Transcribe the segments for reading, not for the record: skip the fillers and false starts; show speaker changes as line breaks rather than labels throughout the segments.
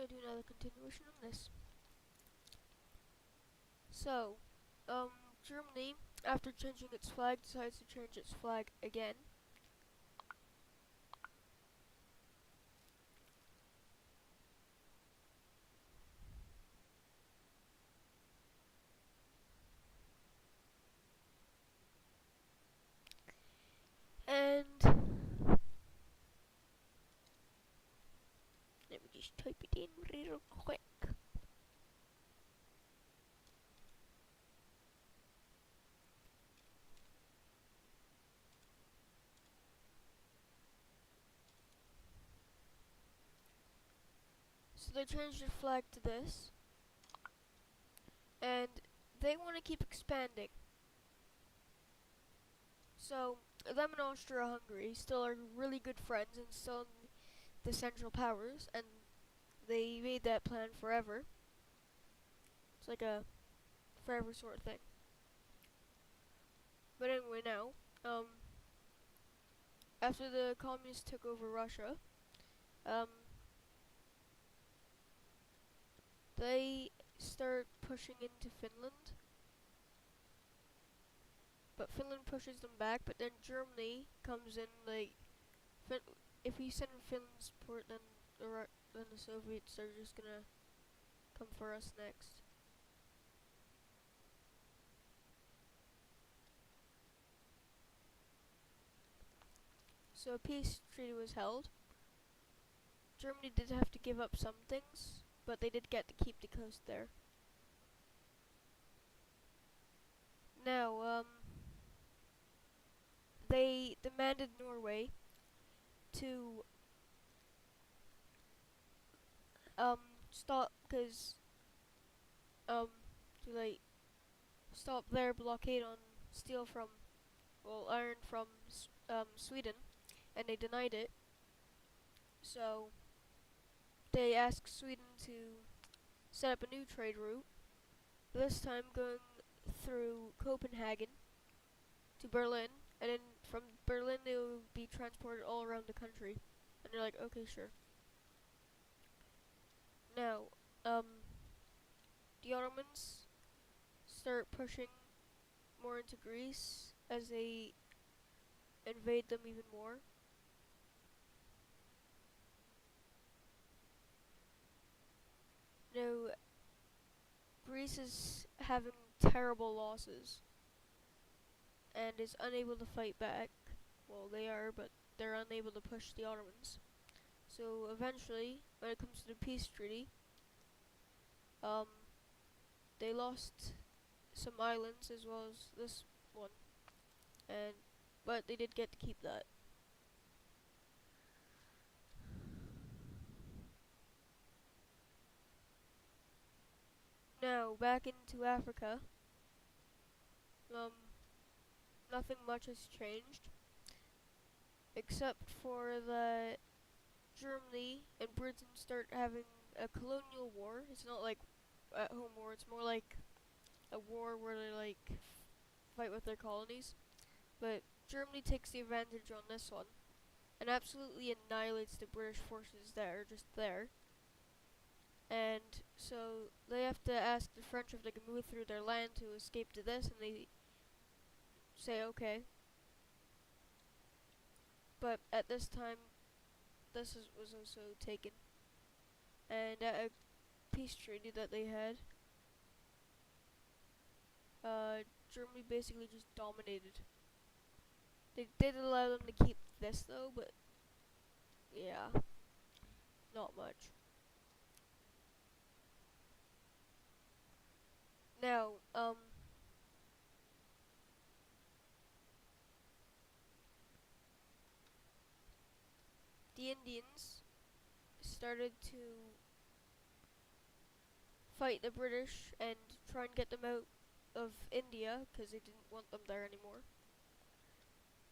gonna do another continuation on this. So, Germany, after changing its flag, decides to change its flag again. And let me just type it in real quick. So they changed their flag to this, and they want to keep expanding. So them and Austria-Hungary still are really good friends and still in the Central Powers, and they made that plan forever. It's like a forever sort of thing. But anyway, now, after the communists took over Russia, they start pushing into Finland. But Finland pushes them back, but then Germany comes in, like, if we send Finland support, then the Soviets are just gonna come for us next. So a peace treaty was held. Germany did have to give up some things, but they did get to keep the coast there. Now, they demanded Norway to stop, cause to like stop their blockade on steel from, well, iron from Sweden, and they denied it. So they asked Sweden to set up a new trade route, this time going through Copenhagen to Berlin, and then from Berlin they will be transported all around the country. And they're like, okay, sure. Now, the Ottomans start pushing more into Greece as they invade them even more. Now, Greece is having terrible losses and is unable to fight back. Well, they are, but they're unable to push the Ottomans. So eventually, when it comes to the peace treaty, they lost some islands as well as this one, but they did get to keep that. Now back into Africa. Nothing much has changed, except for that Germany and Britain start having a colonial war. It's not like at home war. It's more like a war where they like fight with their colonies. But Germany takes the advantage on this one and absolutely annihilates the British forces that are just there. And so they have to ask the French if they can move through their land to escape to this, and they say okay. But at this time, this was also taken. And at a peace treaty that they had, Germany basically just dominated. They did allow them to keep this though, but yeah, not much. Now, the Indians started to fight the British and try and get them out of India because they didn't want them there anymore.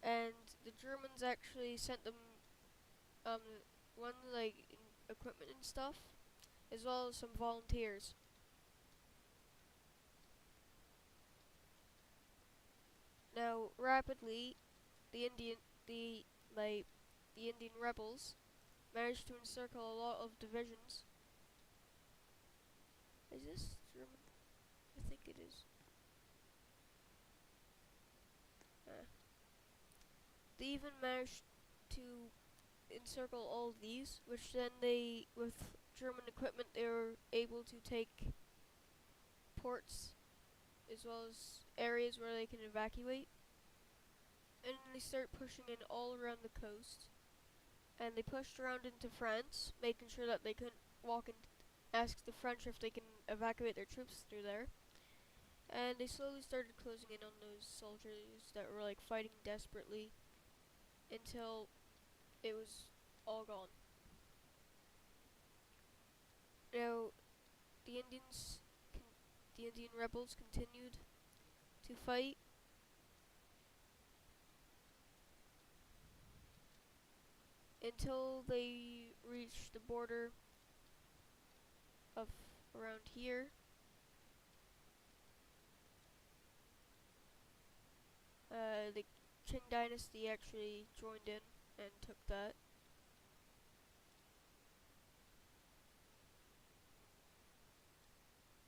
And the Germans actually sent them one like equipment and stuff, as well as some volunteers. Now, rapidly, the Indian the Indian rebels managed to encircle a lot of divisions Is this German? I think it is. They even managed to encircle all of these, which then they, with German equipment, they were able to take ports as well as areas where they can evacuate. And they start pushing in all around the coast. And they pushed around into France, making sure that they couldn't walk and ask the French if they can evacuate their troops through there. And they slowly started closing in on those soldiers that were like fighting desperately until it was all gone. Now, the the Indian rebels continued to fight until they reached the border of around here. The Qing dynasty actually joined in and took that.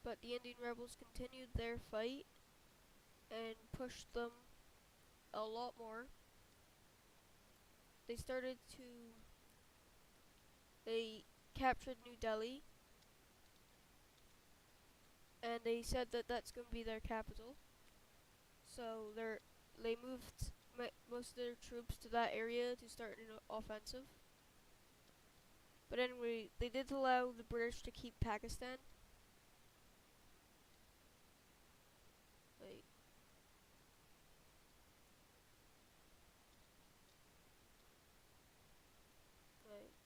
But the Indian rebels continued their fight and pushed them a lot more. They started to... They captured New Delhi, and they said that that's going to be their capital. So they moved most of their troops to that area to start an offensive. But anyway, they did allow the British to keep Pakistan.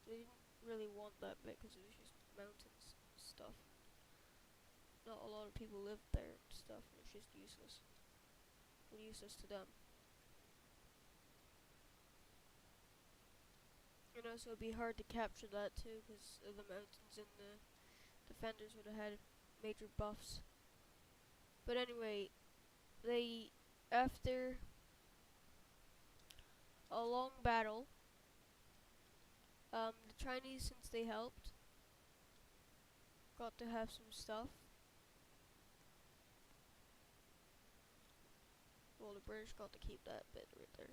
They didn't really want that bit because it was just mountains stuff. Not a lot of people lived there and stuff, and it's just useless. Well, useless to them. And also it'd be hard to capture that too because of the mountains, and the defenders would have had major buffs. But anyway, after a long battle, the Chinese, since they helped, got to have some stuff. Well, the British got to keep that bit right there.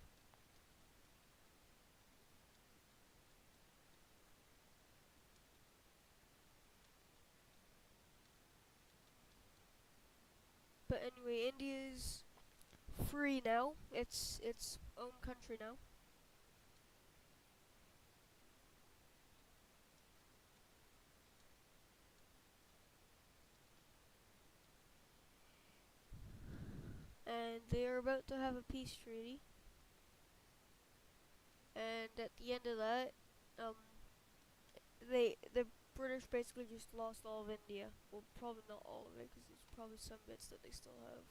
But anyway, India's free now. It's its own country now. And they are about to have a peace treaty. And at the end of that, the British basically just lost all of India. Well, probably not all of it, because there's probably some bits that they still have.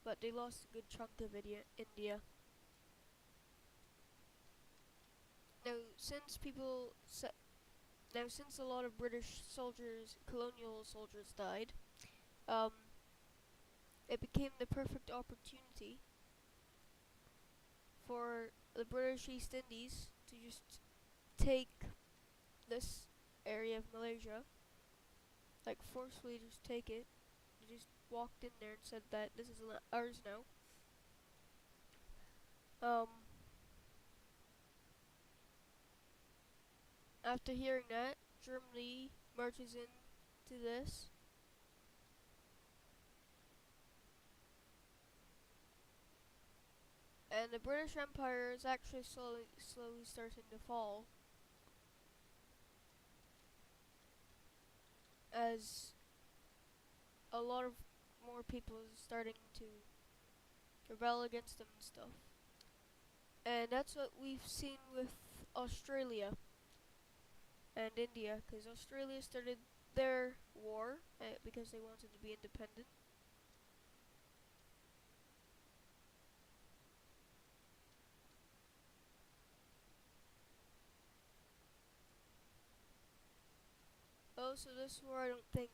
But they lost a good chunk of India. Now, since a lot of British soldiers, colonial soldiers, died, it became the perfect opportunity for the British East Indies to just take this area of Malaysia, like forcefully just take it. They just walked in there and said that this is ours now. After hearing that, Germany marches into this. And the British Empire is actually slowly starting to fall, as a lot of more people are starting to rebel against them and stuff. And that's what we've seen with Australia and India, because Australia started their war because they wanted to be independent. Also, this war, I don't think,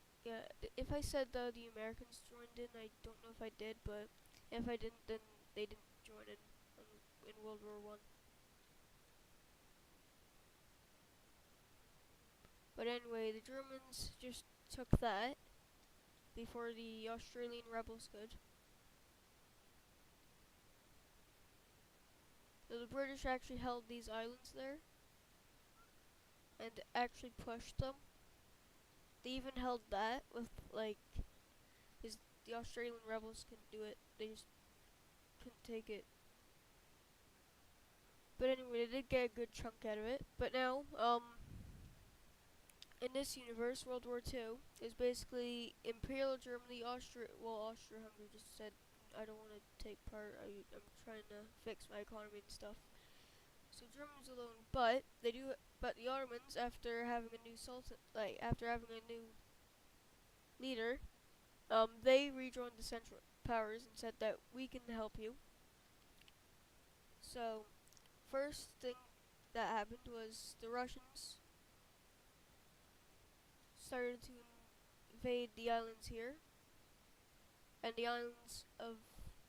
if I said the Americans joined in, I don't know if I did, but if I didn't, then they didn't join in World War I. But anyway, the Germans just took that, before the Australian rebels could. So the British actually held these islands there and actually pushed them. They even held that with like, because the Australian rebels couldn't do it. They just couldn't take it. But anyway, they did get a good chunk out of it. But now, in this universe, World War II is basically Imperial Germany, Austria-Hungary just said, I don't want to take part. I'm trying to fix my economy and stuff. So Germany's alone, but but the Ottomans, after having a new sultan, after having a new leader, they rejoined the Central Powers and said that we can help you. So, first thing that happened was the Russians started to invade the islands here and the islands of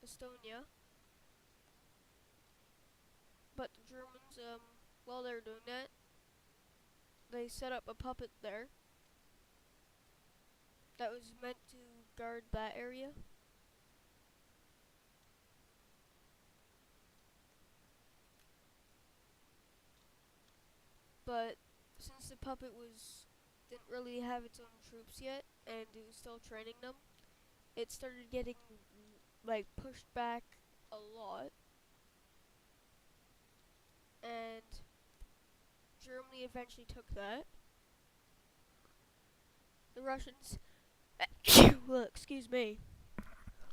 Estonia. But the Germans, while they were doing that, they set up a puppet there that was meant to guard that area. But since the puppet didn't really have its own troops yet, and it was still training them, it started getting like pushed back a lot, and Germany eventually took that. The Russians, well, excuse me.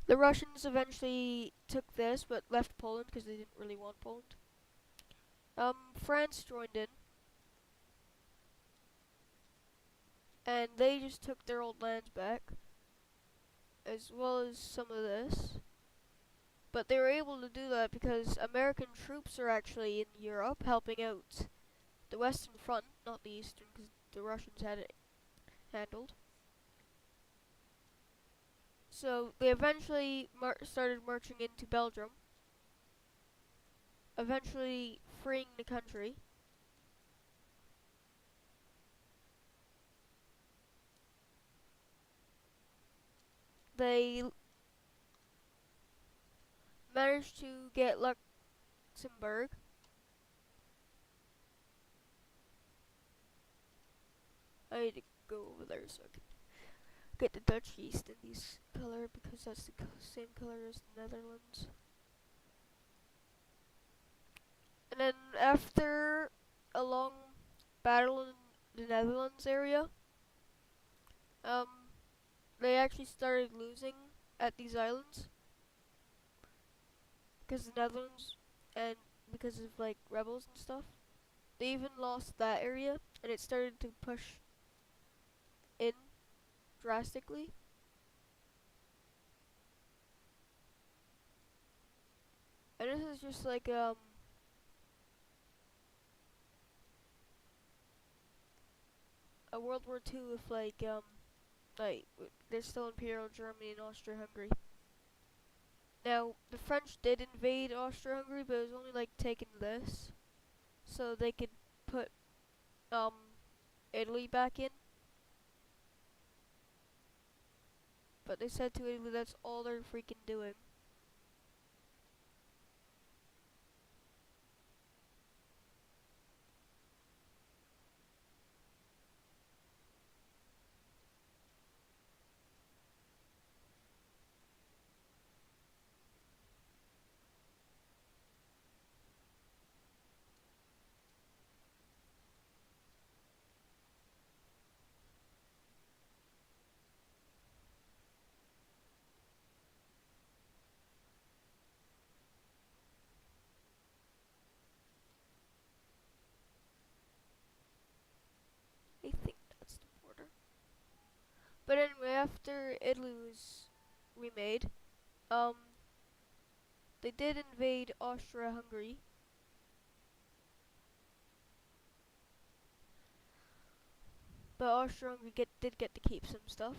The Russians eventually took this, but left Poland because they didn't really want Poland. France joined in, and they just took their old lands back, as well as some of this. But they were able to do that because American troops are actually in Europe helping out the Western Front, not the Eastern, because the Russians had it handled. So they eventually started marching into Belgium, eventually freeing the country. They managed to get Luxembourg. I need to go over there so I can get the Dutch East Indies color because that's the same color as the Netherlands. And then after a long battle in the Netherlands area, they actually started losing at these islands because the Netherlands and because of like rebels and stuff. They even lost that area, and it started to push in drastically. And this is just like a World War II with like there's still Imperial Germany and Austria-Hungary. Now the French did invade Austria-Hungary, but it was only like taking this, so they could put Italy back in. But they said to Italy that's all they're freaking doing. I think that's the border. But anyway, after Italy was remade, they did invade Austria-Hungary. But Austria-Hungary did get to keep some stuff.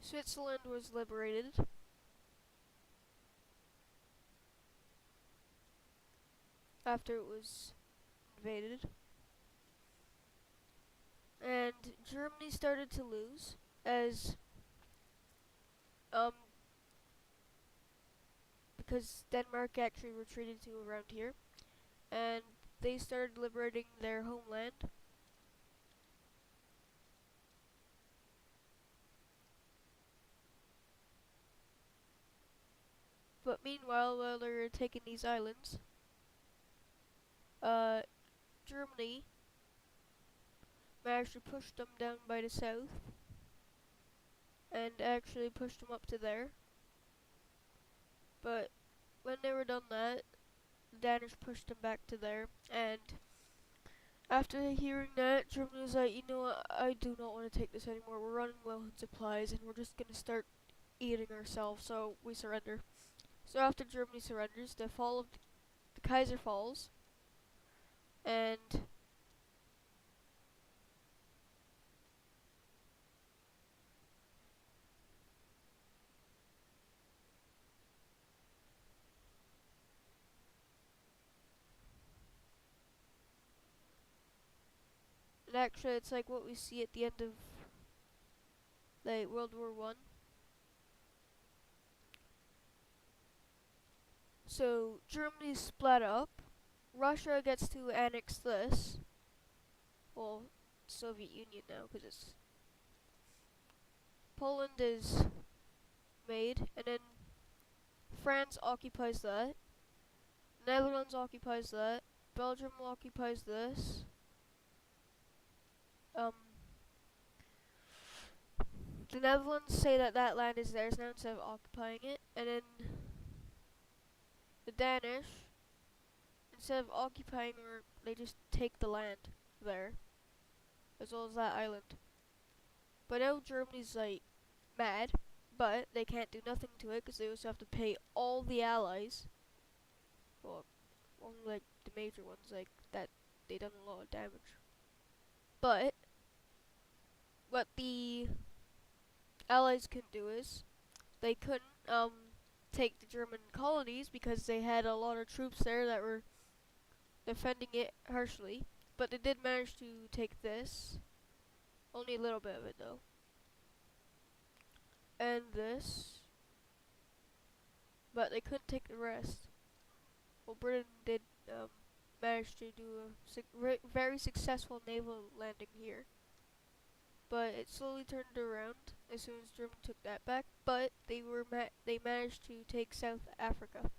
Switzerland was liberated after it was invaded, and Germany started to lose as um because Denmark actually retreated to around here, and they started liberating their homeland. But meanwhile, while they were taking these islands, uh, Germany managed to push them down by the south and actually pushed them up to there. But when they were done that, the Danish pushed them back to there, and after hearing that, Germany was like, you know what, I do not want to take this anymore. We're running low on supplies, and we're just gonna start eating ourselves, so we surrender. So after Germany surrenders, the fall of the Kaiser falls, and actually it's like what we see at the end of like World War I. So Germany split up. Russia gets to annex this. Well, Soviet Union now, because it's Poland is made, and then France occupies that. Netherlands occupies that. Belgium occupies this. Um, the Netherlands say that that land is theirs now instead of occupying it, and then the Danish, instead of occupying, or they just take the land there, as well as that island. But now Germany's like mad, but they can't do nothing to it because they also have to pay all the allies. Well, only like the major ones, like that they done a lot of damage. But what the allies couldn't do is they couldn't take the German colonies because they had a lot of troops there that were defending it harshly. But they did manage to take this, only a little bit of it though, and this, but they couldn't take the rest. Well, Britain did manage to do a very successful naval landing here, but it slowly turned around as soon as Germany took that back. But they managed to take South Africa.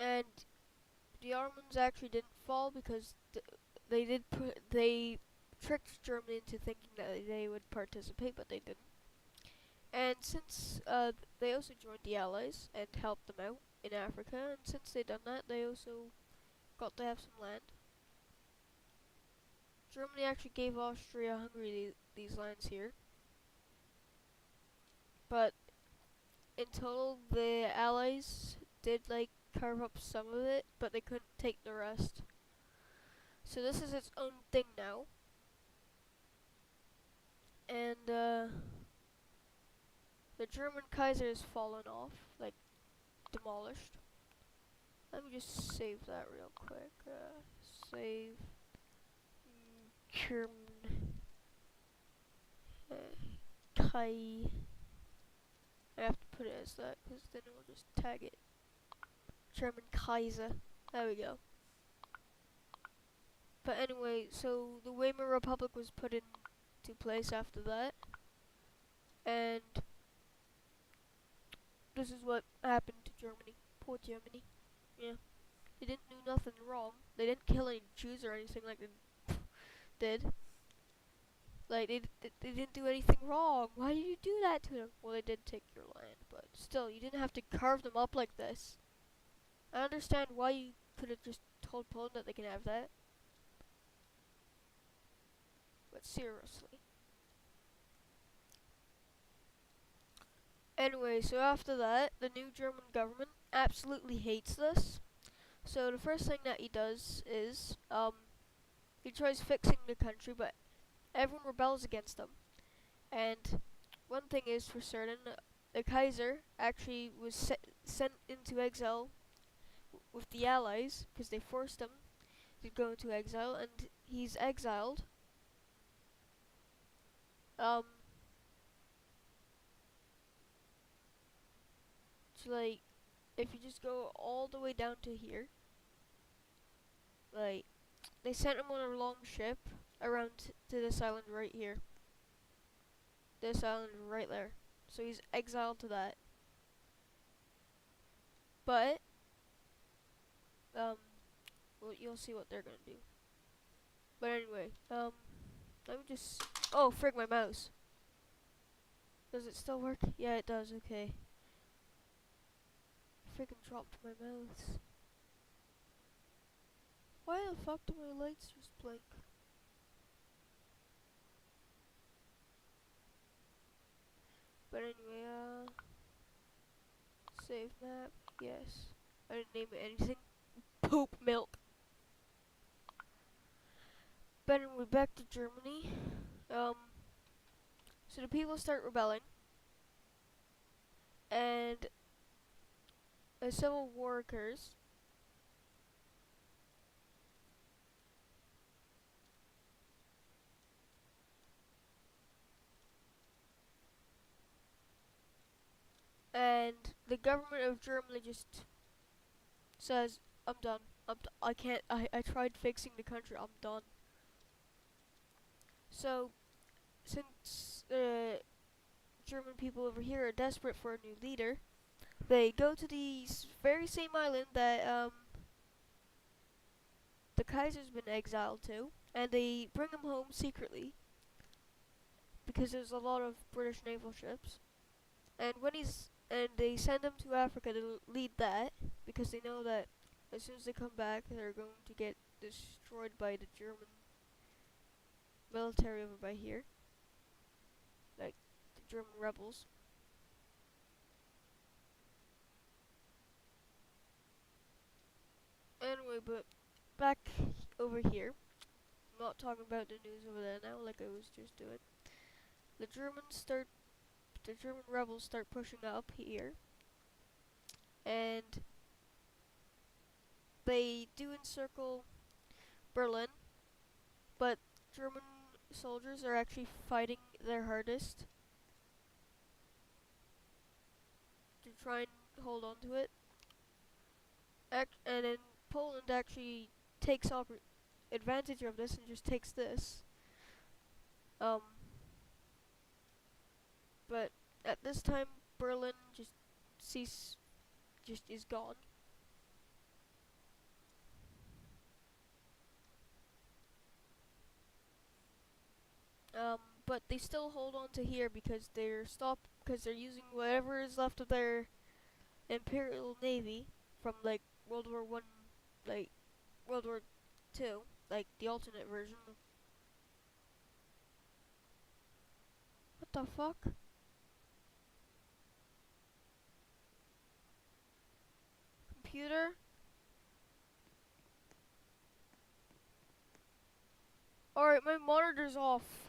And the Ottomans actually didn't fall because they tricked Germany into thinking that they would participate, but they didn't. And since they also joined the Allies and helped them out in Africa, and since they done that, they also got to have some land. Germany actually gave Austria-Hungary these lands here, but in total, the Allies did like carve up some of it, but they couldn't take the rest. So this is its own thing now, and the German Kaiser has fallen off, like demolished. Let me just save that real quick. Save German Kai. I have to put it as that because then it will just tag it. German Kaiser. There we go. But anyway, so the Weimar Republic was put into place after that, and this is what happened to Germany. Poor Germany. Yeah. They didn't do nothing wrong. They didn't kill any Jews or anything like they did. Like, they didn't do anything wrong. Why did you do that to them? Well, they did take your land, but still, you didn't have to carve them up like this. I understand why you could have just told Poland that they can have that. But seriously. Anyway, so after that, the new German government absolutely hates this. So the first thing that he does is he tries fixing the country, but everyone rebels against him. And one thing is for certain, the Kaiser actually was sent into exile with the Allies because they forced him to go into exile, and he's exiled. Um, so like, if you just go all the way down to here, like, they sent him on a long ship around to this island right here. This island right there. So he's exiled to that. But, um, well, you'll see what they're gonna do. But anyway, let me just. Oh, frig my mouse. Does it still work? Yeah, it does. Okay. Freaking dropped my mouse. Why the fuck do my lights just blink? But anyway, save map. Yes. I didn't name it anything. Poop milk. But anyway, back to Germany. So the people start rebelling, and a civil war occurs. And the government of Germany just says, "I'm done. I can't. I tried fixing the country. I'm done." So, since the German people over here are desperate for a new leader, they go to the very same island that the Kaiser's been exiled to, and they bring him home secretly because there's a lot of British naval ships. And they send him to Africa to lead that because they know that as soon as they come back, they're going to get destroyed by the German military over by here, like the German rebels. Anyway, but back over here, I'm not talking about the news over there now, like I was just doing. The the German rebels start pushing up here, and they do encircle Berlin, but German soldiers are actually fighting their hardest to try and hold on to it. And then Poland actually takes advantage of this and just takes this. Um, but at this time, Berlin just is gone. Um, but they still hold on to here because they're using whatever is left of their Imperial Navy from like World War I, like World War II, like the alternate version. What the fuck? Computer? Alright, my monitor's off.